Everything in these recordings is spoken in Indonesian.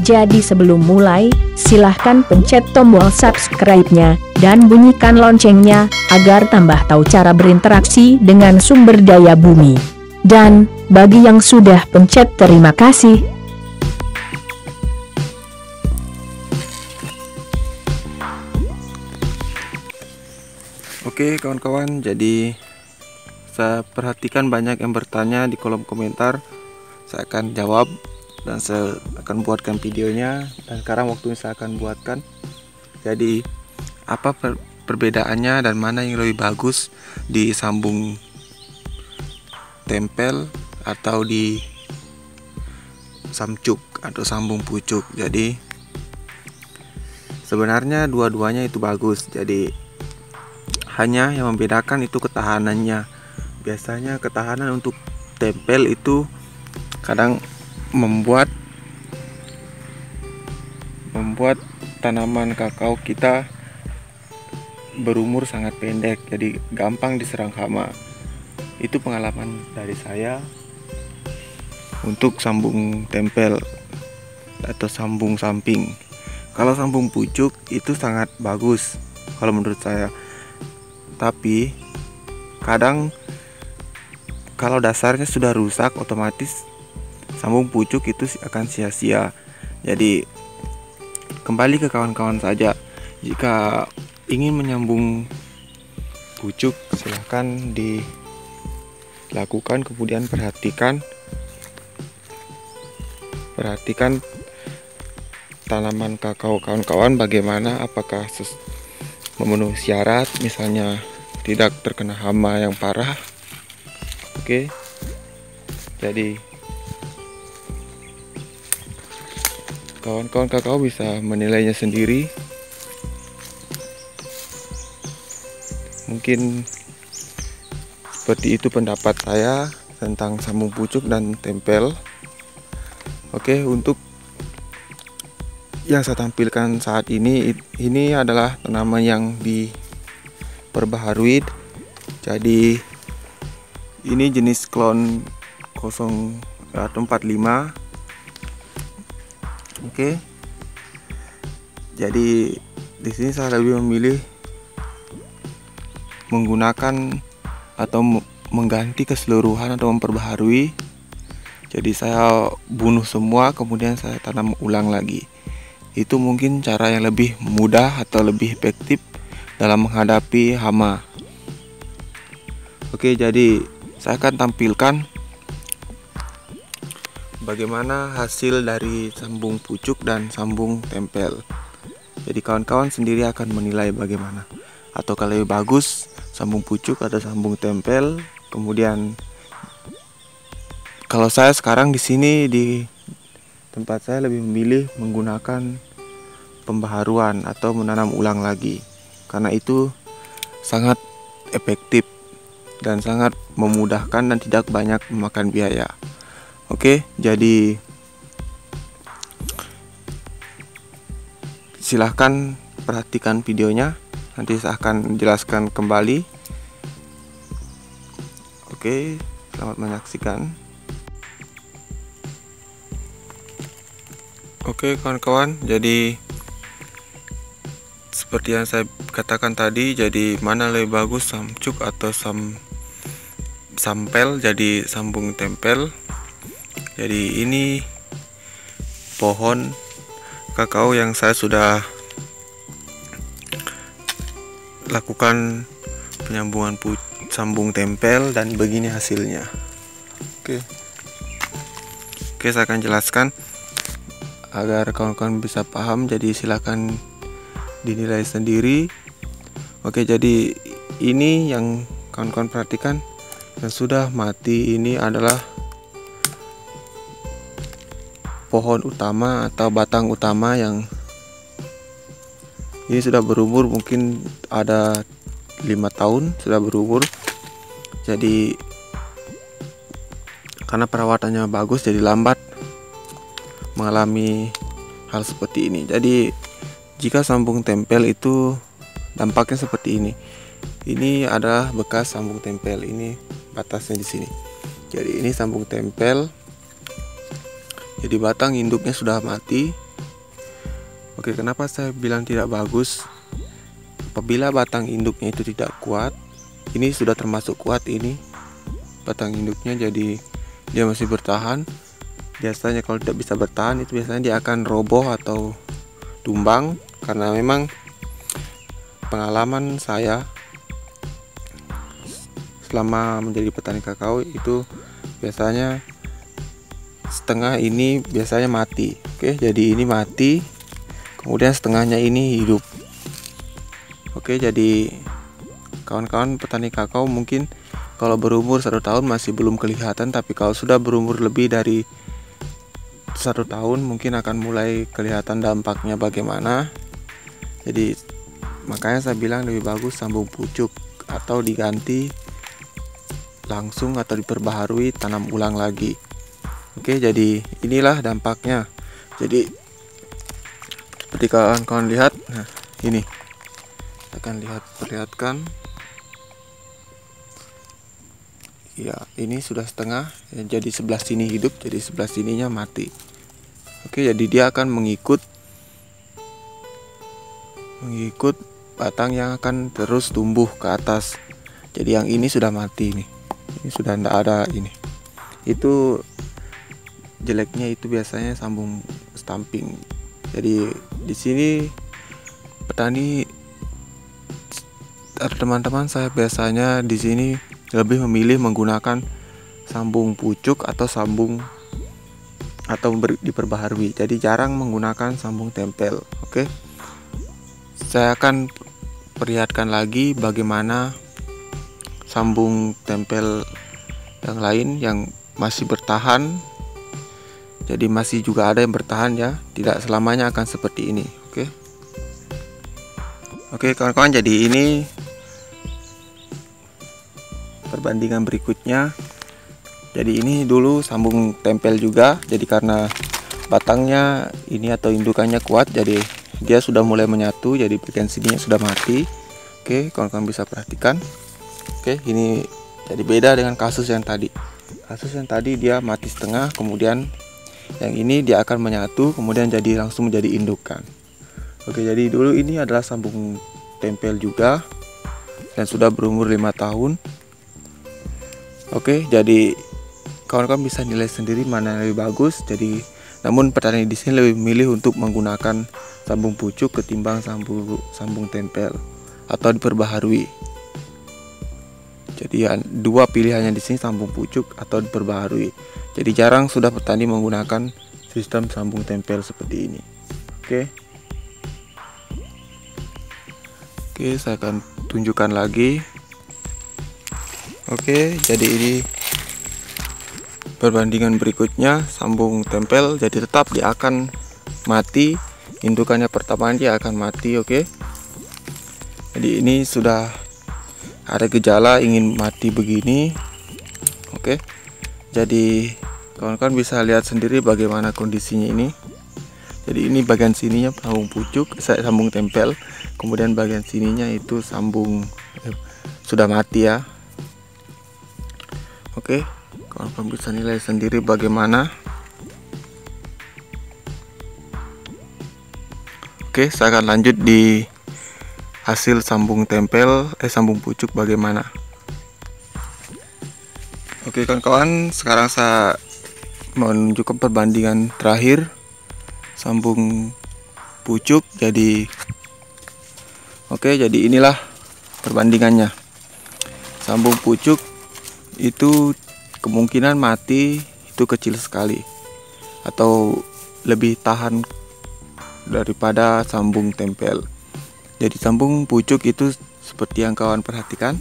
Jadi sebelum mulai, silahkan pencet tombol subscribe-nya dan bunyikan loncengnya agar tambah tahu cara berinteraksi dengan sumber daya bumi. Dan bagi yang sudah pencet, terima kasih. Oke kawan-kawan, jadi saya perhatikan banyak yang bertanya di kolom komentar. Saya akan jawab dan saya akan buatkan videonya, dan sekarang waktunya saya akan buatkan. Jadi apa perbedaannya dan mana yang lebih bagus di sambung tempel atau di samcuk atau sambung pucuk. Jadi sebenarnya dua-duanya itu bagus, jadi hanya yang membedakan itu ketahanannya. Biasanya ketahanan untuk tempel itu kadang membuat tanaman kakao kita berumur sangat pendek, jadi gampang diserang hama. Itu pengalaman dari saya untuk sambung tempel atau sambung samping. Kalau sambung pucuk itu sangat bagus kalau menurut saya, tapi kadang kalau dasarnya sudah rusak, otomatis sambung pucuk itu akan sia-sia. Jadi kembali ke kawan-kawan saja, jika ingin menyambung pucuk silahkan dilakukan, kemudian perhatikan tanaman kakao kawan-kawan bagaimana, apakah memenuhi syarat, misalnya tidak terkena hama yang parah. Oke, jadi kawan-kawan kakao bisa menilainya sendiri. Mungkin seperti itu pendapat saya tentang sambung pucuk dan tempel. Oke, untuk yang saya tampilkan saat ini adalah tanaman yang diperbaharui. Jadi ini jenis klon 045. Oke, jadi di sini saya lebih memilih menggunakan atau mengganti keseluruhan atau memperbaharui. Jadi saya bunuh semua, kemudian saya tanam ulang lagi. Itu mungkin cara yang lebih mudah atau lebih efektif dalam menghadapi hama. Oke, jadi saya akan tampilkan bagaimana hasil dari sambung pucuk dan sambung tempel. Jadi kawan-kawan sendiri akan menilai bagaimana, atau kalau lebih bagus sambung pucuk atau sambung tempel. Kemudian kalau saya sekarang di sini di tempat saya lebih memilih menggunakan pembaharuan atau menanam ulang lagi, karena itu sangat efektif dan sangat memudahkan dan tidak banyak memakan biaya. Oke, jadi silahkan perhatikan videonya, nanti saya akan jelaskan kembali. Oke, selamat menyaksikan. Oke kawan-kawan, jadi seperti yang saya katakan tadi, jadi mana lebih bagus samcuk atau sampel, jadi sambung tempel. Jadi ini pohon kakao yang saya sudah lakukan penyambungan sambung tempel, dan begini hasilnya. Oke, saya akan jelaskan agar kawan-kawan bisa paham, jadi silakan dinilai sendiri. Oke, jadi ini yang kawan-kawan perhatikan yang sudah mati, ini adalah pohon utama atau batang utama yang ini sudah berumur, mungkin ada 5 tahun sudah berumur. Jadi karena perawatannya bagus, jadi lambat mengalami hal seperti ini. Jadi jika sambung tempel itu dampaknya seperti ini. Ini adalah bekas sambung tempel, ini batasnya di sini. Jadi ini sambung tempel. Jadi batang induknya sudah mati, Oke, kenapa saya bilang tidak bagus? Apabila batang induknya itu tidak kuat, ini sudah termasuk kuat ini batang induknya, jadi dia masih bertahan. Biasanya kalau tidak bisa bertahan itu biasanya dia akan roboh atau tumbang, karena memang pengalaman saya selama menjadi petani kakao itu biasanya setengah ini biasanya mati. Oke, jadi ini mati, kemudian setengahnya ini hidup. Oke, jadi kawan-kawan petani kakao mungkin kalau berumur 1 tahun masih belum kelihatan, tapi kalau sudah berumur lebih dari 1 tahun mungkin akan mulai kelihatan dampaknya bagaimana. Jadi makanya saya bilang lebih bagus sambung pucuk atau diganti langsung atau diperbaharui tanam ulang lagi. Oke, jadi inilah dampaknya. Jadi seperti kawan-kawan lihat, nah ini akan perlihatkan ya, ini sudah setengah ya, jadi sebelah sini hidup, jadi sebelah sininya mati. Oke, jadi dia akan mengikut batang yang akan terus tumbuh ke atas. Jadi yang ini sudah mati nih, ini sudah tidak ada ini. Itu jeleknya itu biasanya sambung stamping. Jadi di sini petani atau teman-teman saya biasanya di sini lebih memilih menggunakan sambung pucuk atau sambung atau diperbaharui. Jadi jarang menggunakan sambung tempel. Oke. Saya akan perlihatkan lagi bagaimana sambung tempel yang lain yang masih bertahan. Jadi masih juga ada yang bertahan ya, tidak selamanya akan seperti ini. Oke. Oke kawan-kawan, jadi ini perbandingan berikutnya. Jadi ini dulu sambung tempel juga, jadi karena batangnya ini atau indukannya kuat, jadi dia sudah mulai menyatu, jadi bagian sininya sudah mati. Oke, kawan-kawan bisa perhatikan. Oke, ini jadi beda dengan kasus yang tadi. Kasus yang tadi dia mati setengah, kemudian yang ini dia akan menyatu, kemudian jadi langsung menjadi indukan. Oke, jadi dulu ini adalah sambung tempel juga dan sudah berumur 5 tahun. Oke, jadi kawan-kawan bisa nilai sendiri mana yang lebih bagus. Jadi namun petani di sini lebih memilih untuk menggunakan sambung pucuk ketimbang sambung tempel atau diperbaharui. Jadi dua pilihannya di sini, sambung pucuk atau diperbaharui. Jadi jarang sudah petani menggunakan sistem sambung tempel seperti ini. Oke. Oke, saya akan tunjukkan lagi. Oke, jadi ini perbandingan berikutnya sambung tempel. Jadi tetap dia akan mati, indukannya pertama dia akan mati. Oke. Jadi ini sudah ada gejala ingin mati begini. Oke. Jadi kawan-kawan bisa lihat sendiri bagaimana kondisinya ini. Jadi ini bagian sininya sambung pucuk, sambung tempel, kemudian bagian sininya itu sambung sudah mati ya. Oke, kawan-kawan bisa nilai sendiri bagaimana. Oke, saya akan lanjut di hasil sambung tempel, sambung pucuk bagaimana. Oke kawan-kawan, sekarang saya menunjukkan perbandingan terakhir sambung pucuk. Jadi oke, jadi inilah perbandingannya. Sambung pucuk itu kemungkinan mati itu kecil sekali atau lebih tahan daripada sambung tempel. Jadi sambung pucuk itu seperti yang kawan perhatikan.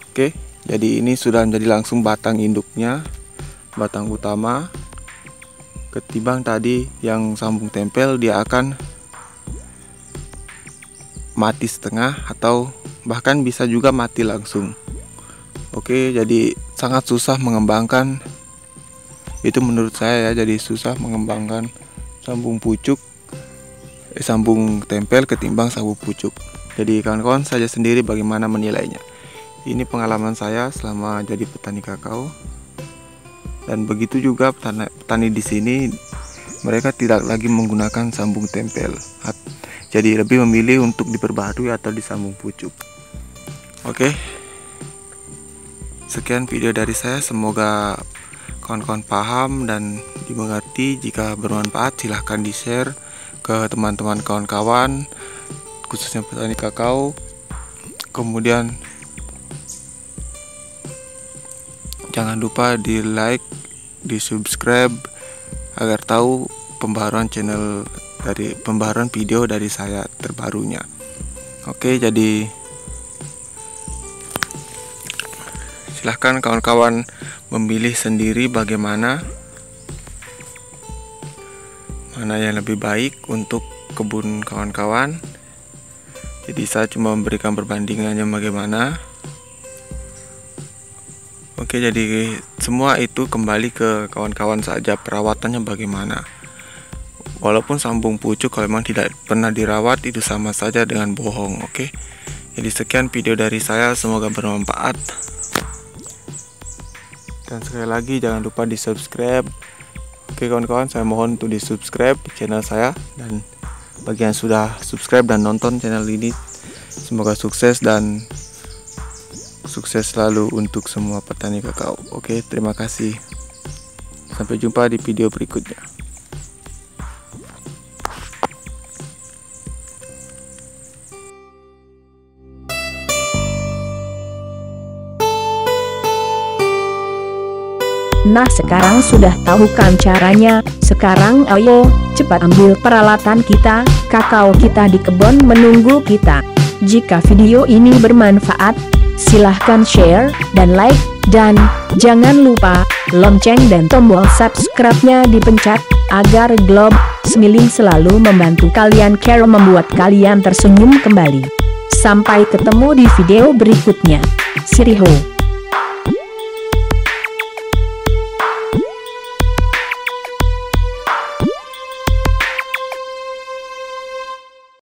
Oke, jadi ini sudah menjadi langsung batang induknya, batang utama. Ketimbang tadi yang sambung tempel, dia akan mati setengah atau bahkan bisa juga mati langsung. Oke, jadi sangat susah mengembangkan, itu menurut saya ya, jadi susah mengembangkan sambung pucuk, sambung tempel ketimbang sambung pucuk. Jadi kawan-kawan saja sendiri bagaimana menilainya. Ini pengalaman saya selama jadi petani kakao, dan begitu juga petani di sini mereka tidak lagi menggunakan sambung tempel. Jadi lebih memilih untuk diperbaharui atau disambung pucuk. Oke. Sekian video dari saya, semoga kawan-kawan paham dan dimengerti. Jika bermanfaat silahkan di-share ke teman-teman kawan-kawan, khususnya petani kakao. Kemudian jangan lupa di like, di subscribe agar tahu pembaharuan video dari saya terbarunya. Oke, jadi silahkan kawan-kawan memilih sendiri bagaimana mana yang lebih baik untuk kebun kawan-kawan. Jadi saya cuma memberikan perbandingannya bagaimana. Oke, jadi semua itu kembali ke kawan-kawan saja, perawatannya bagaimana. Walaupun sambung pucuk kalau memang tidak pernah dirawat itu sama saja dengan bohong. Oke. Jadi sekian video dari saya, semoga bermanfaat. Dan sekali lagi jangan lupa di subscribe. Oke kawan-kawan, saya mohon untuk di subscribe channel saya. Dan bagi yang sudah subscribe dan nonton channel ini, semoga sukses dan sukses selalu untuk semua petani kakao. Oke, terima kasih. Sampai jumpa di video berikutnya. Nah, sekarang sudah tahu kan caranya. Sekarang ayo cepat ambil peralatan kita, kakao kita di kebun menunggu kita. Jika video ini bermanfaat, silahkan share dan like, dan jangan lupa lonceng dan tombol subscribe-nya dipencet agar Globe Smiling selalu membantu kalian care membuat kalian tersenyum kembali. Sampai ketemu di video berikutnya. Siriho.